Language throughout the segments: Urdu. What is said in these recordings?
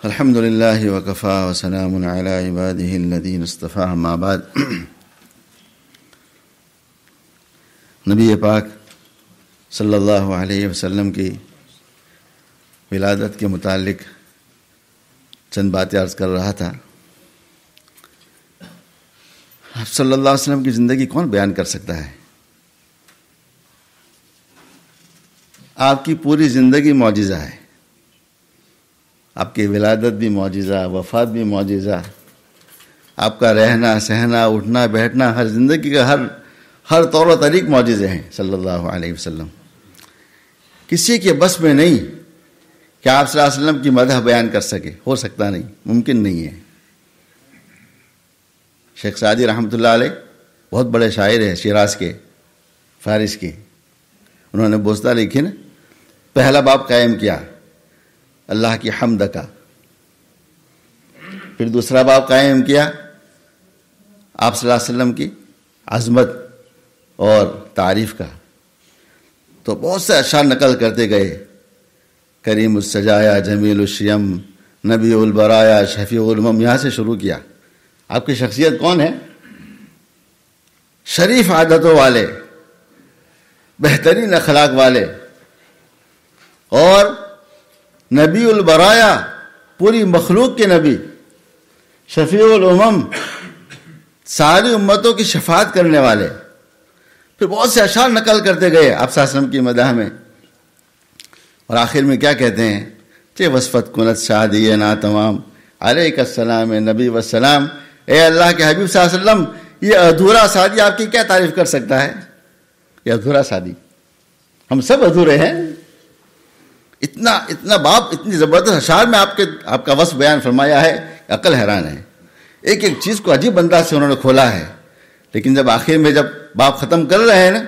الحمد للہ وکفا وسلام علی عبادہ الذین اصطفیٰ اما بعد. نبی پاک صلی اللہ علیہ وسلم کی ولادت کے متعلق چند باتیں عرض کر رہا تھا. آپ صلی اللہ علیہ وسلم کی زندگی کون بیان کر سکتا ہے؟ آپ کی پوری زندگی معجزہ ہے. آپ کی ولادت بھی معجزہ، وفات بھی معجزہ، آپ کا رہنا سہنا اٹھنا بیٹھنا، ہر زندگی کا ہر طور و طریق معجزے ہیں صلی اللہ علیہ وسلم. کسی کے بس میں نہیں کہ آپ صلی اللہ علیہ وسلم کی مدح بیان کر سکے، ہو سکتا نہیں، ممکن نہیں ہے. شیخ سعدی رحمۃ اللہ علیہ بہت بڑے شاعر ہیں، شیراز کے، فارس کے. انہوں نے بوسطہ لکھی نا، پہلا باب قائم کیا اللہ کی حمد کا، پھر دوسرا باب قائم کیا آپ صلی اللہ علیہ وسلم کی عظمت اور تعریف کا. تو بہت سے اشعار نقل کرتے گئے، کریم السجایا جمیل الشیم نبی البرایا شفیع الامم، یہاں سے شروع کیا. آپ کی شخصیت کون ہے؟ شریف عادتوں والے، بہترین اخلاق والے، اور نبی البرایا پوری مخلوق کے نبی، شفیع الامم ساری امتوں کی شفاعت کرنے والے. پھر بہت سے اشعار نقل کرتے گئے آپ صلی اللہ علیہ وسلم کی مدح میں، اور آخر میں کیا کہتے ہیں؟ چہ وصفت کنت شادی نا تمام علیک السلام نبی والسلام. اے اللہ کے حبیب صلی اللہ علیہ وسلم، یہ ادھورا شادی آپ کی کیا تعریف کر سکتا ہے؟ یہ ادھورا شادی، ہم سب ادھورے ہیں. اتنا باپ، اتنی زبردست اشعار میں آپ کا وصف بیان فرمایا ہے، عقل حیران ہے. ایک ایک چیز کو عجیب انداز سے انہوں نے کھولا ہے. لیکن جب آخر میں جب باپ ختم کر رہے ہیں نا،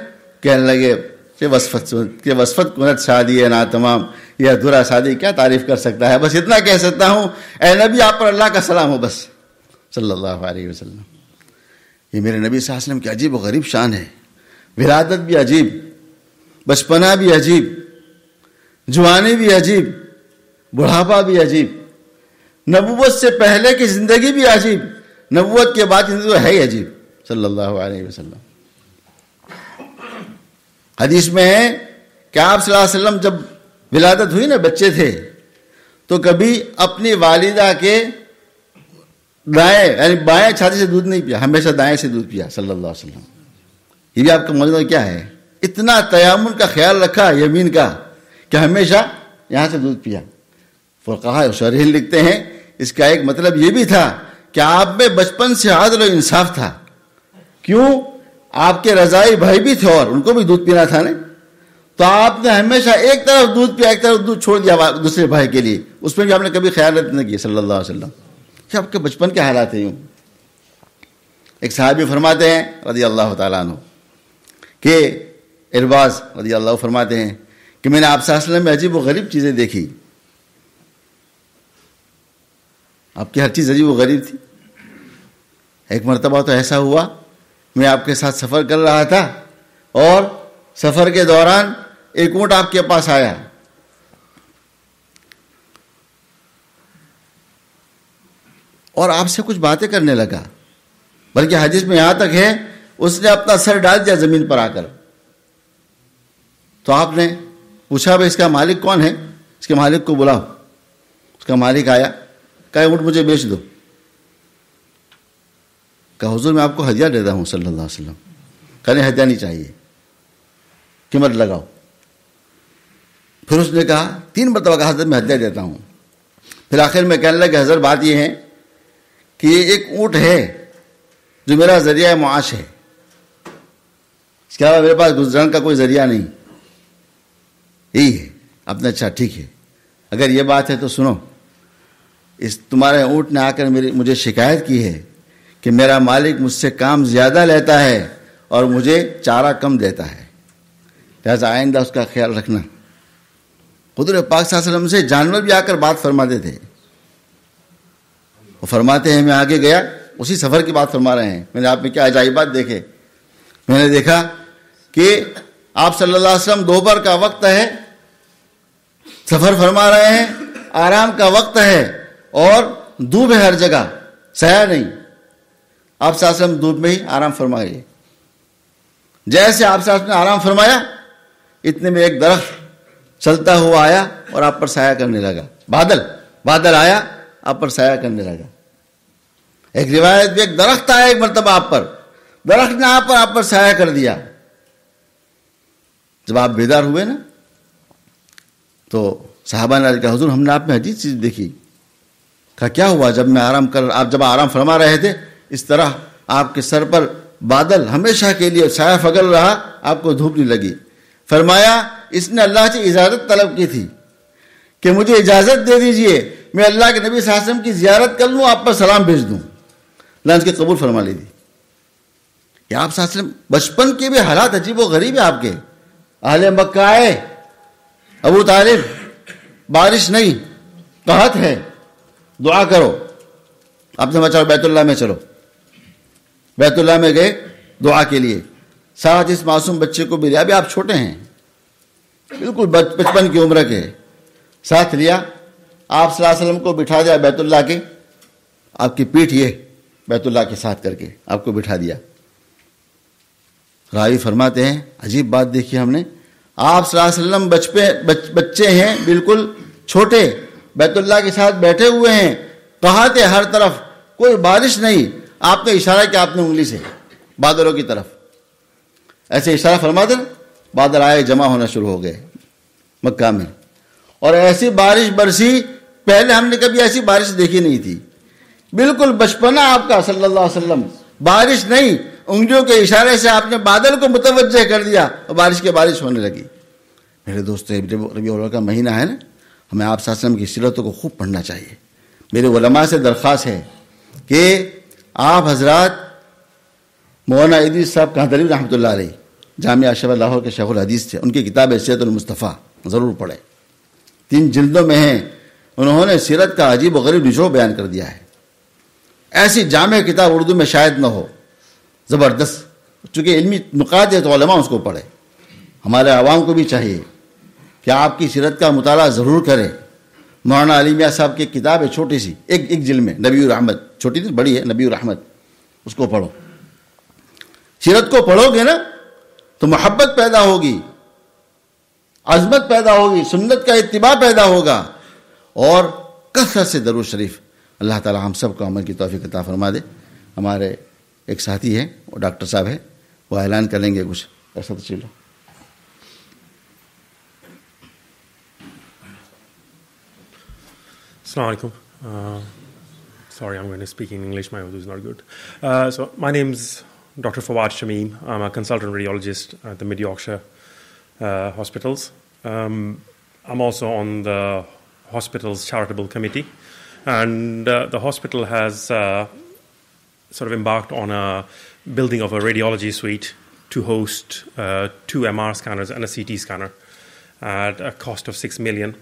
کہنے لگے کہ وصفت کنت شادی ہے نا تمام، یہ ادھورا شادی کیا تعریف کر سکتا ہے؟ بس اتنا کہہ سکتا ہوں، اے نبی آپ پر اللہ کا سلام ہو بس صلی اللہ علیہ وسلم. یہ میرے نبی صلی اللہ علیہ وسلم کی عجیب و غریب شان ہے. ولادت بھی عجیب، بچپنا بھی عجیب، جوانی بھی عجیب، بڑھاپا بھی عجیب، نبوت سے پہلے کی زندگی بھی عجیب، نبوت کے بعد زندگی ہے ہی عجیب صلی اللہ علیہ وسلم. حدیث میں ہے کہ آپ صلی اللہ علیہ وسلم جب ولادت ہوئی نا، بچے تھے، تو کبھی اپنی والدہ کے دائیں یعنی بائیں چھاتی سے دودھ نہیں پیا، ہمیشہ دائیں سے دودھ پیا صلی اللہ علیہ وسلم. یہ بھی آپ کا معجزہ کیا ہے؟ اتنا تیامن کا خیال رکھا یمین کا کہ ہمیشہ یہاں سے دودھ پیا. فقہاء شارحین لکھتے ہیں اس کا ایک مطلب یہ بھی تھا کہ آپ میں بچپن سے عدل و انصاف تھا. کیوں؟ آپ کے رضائی بھائی بھی تھے اور ان کو بھی دودھ پینا تھا نا، تو آپ نے ہمیشہ ایک طرف دودھ پیا، ایک طرف دودھ چھوڑ دیا دوسرے بھائی کے لیے. اس میں بھی آپ نے کبھی خیانت نہیں کی صلی اللہ علیہ وسلم. کہ آپ کے بچپن کے حالات ہیں یوں. ایک صحابی فرماتے ہیں رضی اللہ تعالیٰ عنہ کہ ارباز رضی اللہ فرماتے ہیں کہ میں نے آپ صلی اللہ علیہ وسلم میں عجیب و غریب چیزیں دیکھی. آپ کی ہر چیز عجیب و غریب تھی. ایک مرتبہ تو ایسا ہوا، میں آپ کے ساتھ سفر کر رہا تھا اور سفر کے دوران ایک اونٹ آپ کے پاس آیا، اور آپ سے کچھ باتیں کرنے لگا، بلکہ حدیث میں یہاں تک ہے اس نے اپنا سر ڈال دیا زمین پر آ کر. تو آپ نے پوچھا بھائی اس کا مالک کون ہے؟ اس کے مالک کو بلاؤ. اس کا مالک آیا، کہا اونٹ مجھے بیچ دو. کہا حضور میں آپ کو ہدیہ دیتا ہوں صلی اللہ علیہ وسلم. کہنے ہدیہ نہیں چاہیے، قیمت لگاؤ. پھر اس نے کہا 3 مرتبہ کہا حضرت میں ہدیہ دیتا ہوں. پھر آخر میں کہنے لگا حضرت بات یہ ہے کہ یہ ایک اونٹ ہے جو میرا ذریعہ معاش ہے، اس کے علاوہ میرے پاس گزران کا کوئی ذریعہ نہیں. یہی ہے. آپ نے اچھا ٹھیک ہے، اگر یہ بات ہے تو سنو، اس تمہارے اونٹ نے آ کر مجھے شکایت کی ہے کہ میرا مالک مجھ سے کام زیادہ لیتا ہے اور مجھے چارہ کم دیتا ہے، لہٰذا آئندہ اس کا خیال رکھنا. حضور پاک صلی اللہ علیہ وسلم سے جانور بھی آ کر بات فرماتے تھے. وہ فرماتے ہیں میں آگے گیا، اسی سفر کی بات فرما رہے ہیں، میں نے آپ میں کیا عجائبات دیکھے. میں نے دیکھا کہ آپ صلی اللہ علیہ وسلم دوپہر کا وقت ہے، سفر فرما رہے ہیں، آرام کا وقت ہے، اور دھوپ ہے ہر جگہ, سایہ نہیں. آپ صلی اللہ علیہ وسلم دھوپ میں ہی آرام فرمائیے. جیسے آپ صلی اللہ علیہ وسلم نے آرام فرمایا, اتنے میں ایک درخت چلتا ہوا آیا اور آپ پر سایہ کرنے لگا. بادل آیا, آپ پر سایہ کرنے لگا. ایک روایت میں ایک درخت آیا ایک مرتبہ آپ پر, درخت نے آپ پر سایہ کر دیا. جب آپ بیدار ہوئے نا تو صحابہ نے کہا حضور ہم نے آپ میں عجیب چیز دیکھی. کہا کیا ہوا؟ جب میں جب آرام فرما رہے تھے اس طرح آپ کے سر پر بادل ہمیشہ کے لیے سایہ فگل رہا, آپ کو دھوپ نہیں لگی. فرمایا اس نے اللہ سے اجازت طلب کی تھی کہ مجھے اجازت دے دیجئے میں اللہ کے نبی صلی اللہ علیہ وسلم کی زیارت کر لوں, آپ پر سلام بھیج دوں. اللہ اس کے قبول فرما لی تھی. کہ آپ صلی اللہ علیہ وسلم بچپن کے بھی حالات عجیب و غریب ہیں آپ کے. اہل مکہ آئے, ابو طالب بارش نہیں, قحط ہے, دعا کرو. آپ نے بچاؤ بیت اللہ میں چلو. بیت اللہ میں گئے دعا کے لیے, ساتھ اس معصوم بچے کو بھی لیا. ابھی آپ چھوٹے ہیں, بالکل بچپن کی عمر کے, ساتھ لیا. آپ صلی اللہ علیہ وسلم کو بٹھا دیا بیت اللہ کے, آپ کی پیٹھ یہ بیت اللہ کے ساتھ کر کے آپ کو بٹھا دیا. راوی فرماتے ہیں عجیب بات دیکھی ہم نے, آپ صلی اللہ علیہ وسلم بچے ہیں بالکل چھوٹے, بیت اللہ کے ساتھ بیٹھے ہوئے ہیں, قحط ہے ہر طرف, کوئی بارش نہیں. آپ نے اشارہ کیا آپ نے انگلی سے بادلوں کی طرف, ایسے اشارہ فرما دیں, بادل آئے, جمع ہونا شروع ہو گئے مکہ میں. اور ایسی بارش برسی, پہلے ہم نے کبھی ایسی بارش دیکھی نہیں تھی. بالکل بچپنا آپ کا صلی اللہ علیہ وسلم, بارش نہیں, انگلیوں کے اشارے سے آپ نے بادل کو متوجہ کر دیا اور بارش ہونے لگی. میرے دوست ربیع الاول کا مہینہ ہے نا, ہمیں آپ صلی اللہ علیہ وسلم کی سیرتوں کو خوب پڑھنا چاہیے. میرے علماء سے درخواست ہے کہ آپ حضرات مولانا ادریس صاحب کاندھلی رحمۃ اللہ علیہ جامعہ اشرف لاہور کے شیخ الحدیث تھے, ان کی کتاب سیرت المصطفیٰ ضرور پڑھیں. 3 جلدوں میں ہیں, انہوں نے سیرت کا عجیب و غریب نچوڑ بیان کر دیا ہے. ایسی جامع کتاب اردو میں شاید نہ ہو, زبردست. چونکہ علمی نقاط ہے تو علماء اس کو پڑھے. ہمارے عوام کو بھی چاہیے کہ آپ کی سیرت کا مطالعہ ضرور کریں. مولانا علی میاں صاحب کی کتاب ہے چھوٹی سی, ایک جلد میں, نبی الرحمت, چھوٹی سی بڑی ہے, نبی الرحمت, اس کو پڑھو. سیرت کو پڑھو گے نا تو محبت پیدا ہوگی, عظمت پیدا ہوگی, سنت کا اتباع پیدا ہوگا, اور کثرت سے درود شریف. اللہ تعالی ہم سب کو عمل کی توفیق عطا فرما دے. ہمارے ایک ساتھی ہیں, وہ ڈاکٹر صاحب ہیں, وہ اعلان کریں گے کچھ, ایسا تو چلو. Assalamu alaikum. Sorry, I'm going to speak in English. My Urdu is not good. So my name's Dr. Fawad Shamim. I'm a consultant radiologist at the Mid-Yorkshire hospitals. I'm also on the hospital's charitable committee. And the hospital has sort of embarked on a building of a radiology suite to host 2 MR scanners and a CT scanner at a cost of $6 million.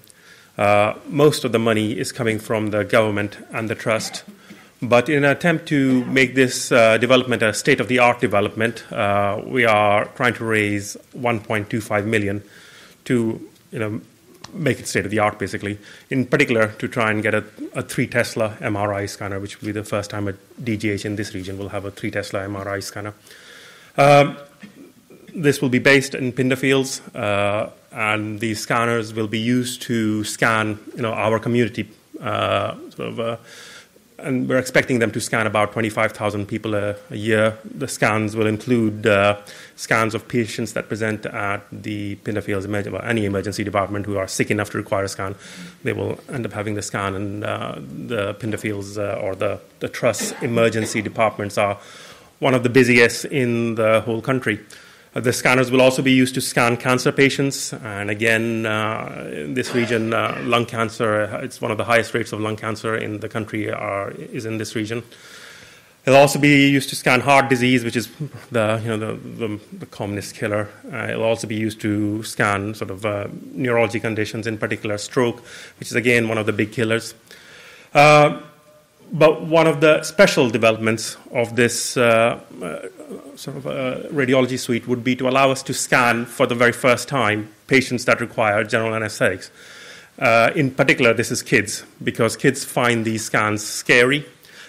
Most of the money is coming from the government and the trust. But in an attempt to make this development a state-of-the-art development, we are trying to raise $1.25 million to, make it state-of-the-art, basically. In particular, to try and get a 3 Tesla MRI scanner, which will be the first time a DGH in this region will have a 3 Tesla MRI scanner. This will be based in Pinderfields, and these scanners will be used to scan, our community, and we're expecting them to scan about 25,000 people a year. The scans will include scans of patients that present at the Pinderfields any emergency department who are sick enough to require a scan. They will end up having the scan, and the Pinderfields or the Trust's emergency departments are one of the busiest in the whole country. The scanners will also be used to scan cancer patients, and again, in this region, lung cancer, it's one of the highest rates of lung cancer in the country is in this region. It'll also be used to scan heart disease, which is the commonest killer. It'll also be used to scan sort of neurology conditions, in particular stroke, which is again one of the big killers. But one of the special developments of this radiology suite would be to allow us to scan for the very first time patients that require general anesthetics. In particular, this is kids, because kids find these scans scary,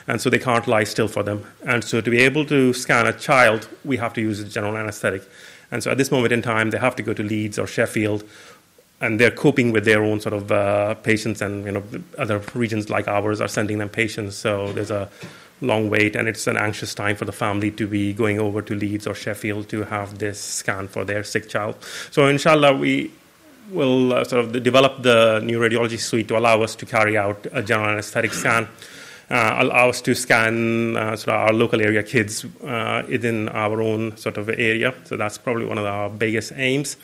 and so they can't lie still for them. And so to be able to scan a child, we have to use a general anesthetic. And so at this moment in time, they have to go to Leeds or Sheffield, and they're coping with their own sort of patients, and other regions like ours are sending them patients. So there's a long wait, and it's an anxious time for the family to be going over to Leeds or Sheffield to have this scan for their sick child. So inshallah, we will sort of develop the new radiology suite to allow us to carry out a general anesthetic scan, allow us to scan sort of our local area kids within our own sort of area. So that's probably one of our biggest aims.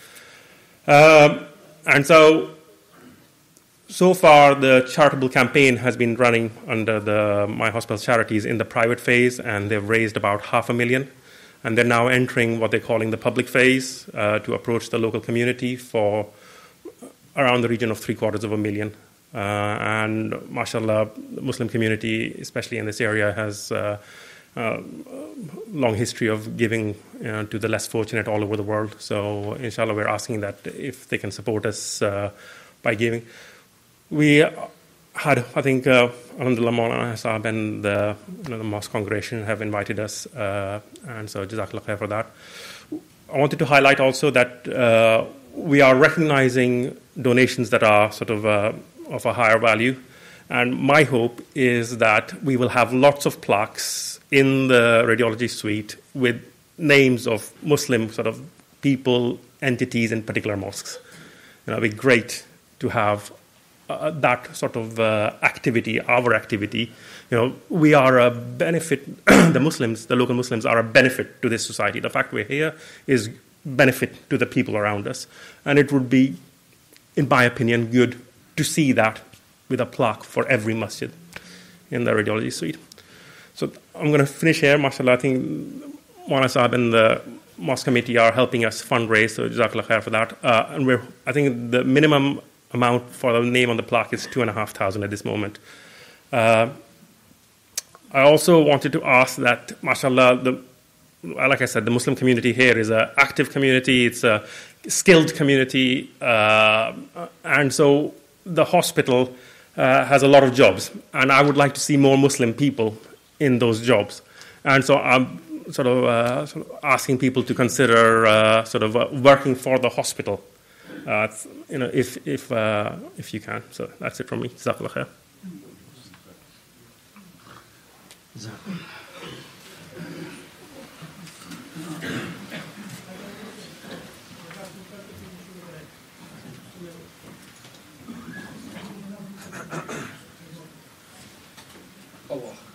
And so far, the charitable campaign has been running under the My Hospital Charities in the private phase, and they've raised about $500,000. And they're now entering what they're calling the public phase to approach the local community for around the region of $750,000. And mashallah, the Muslim community, especially in this area, has a long history of giving to the less fortunate all over the world. So inshallah, we're asking that if they can support us by giving. We had, I think, Alhamdulillah, Maulana Sahab and the mosque congregation have invited us, and so Jazakallah khair for that. I wanted to highlight also that we are recognizing donations that are sort of a higher value, and my hope is that we will have lots of plaques in the radiology suite with names of Muslim sort of people, entities in particular mosques. It'd be great to have that sort of activity, our activity. We are a benefit, the Muslims, the local Muslims are a benefit to this society. The fact we're here is benefit to the people around us. And it would be, in my opinion, good to see that with a plaque for every masjid in the radiology suite. So I'm going to finish here. MashaAllah, I think Maulana Sahab and the mosque committee are helping us fundraise, so Jazakallah khair for that. And I think the minimum amount for the name on the plaque is $2,500 at this moment. I also wanted to ask that, mashallah, like I said, the Muslim community here is an active community, it's a skilled community, and so the hospital has a lot of jobs, and I would like to see more Muslim people in those jobs. And so I'm sort of asking people to consider working for the hospital. If you can. So that's it from me. Jazakallah khair. Allah.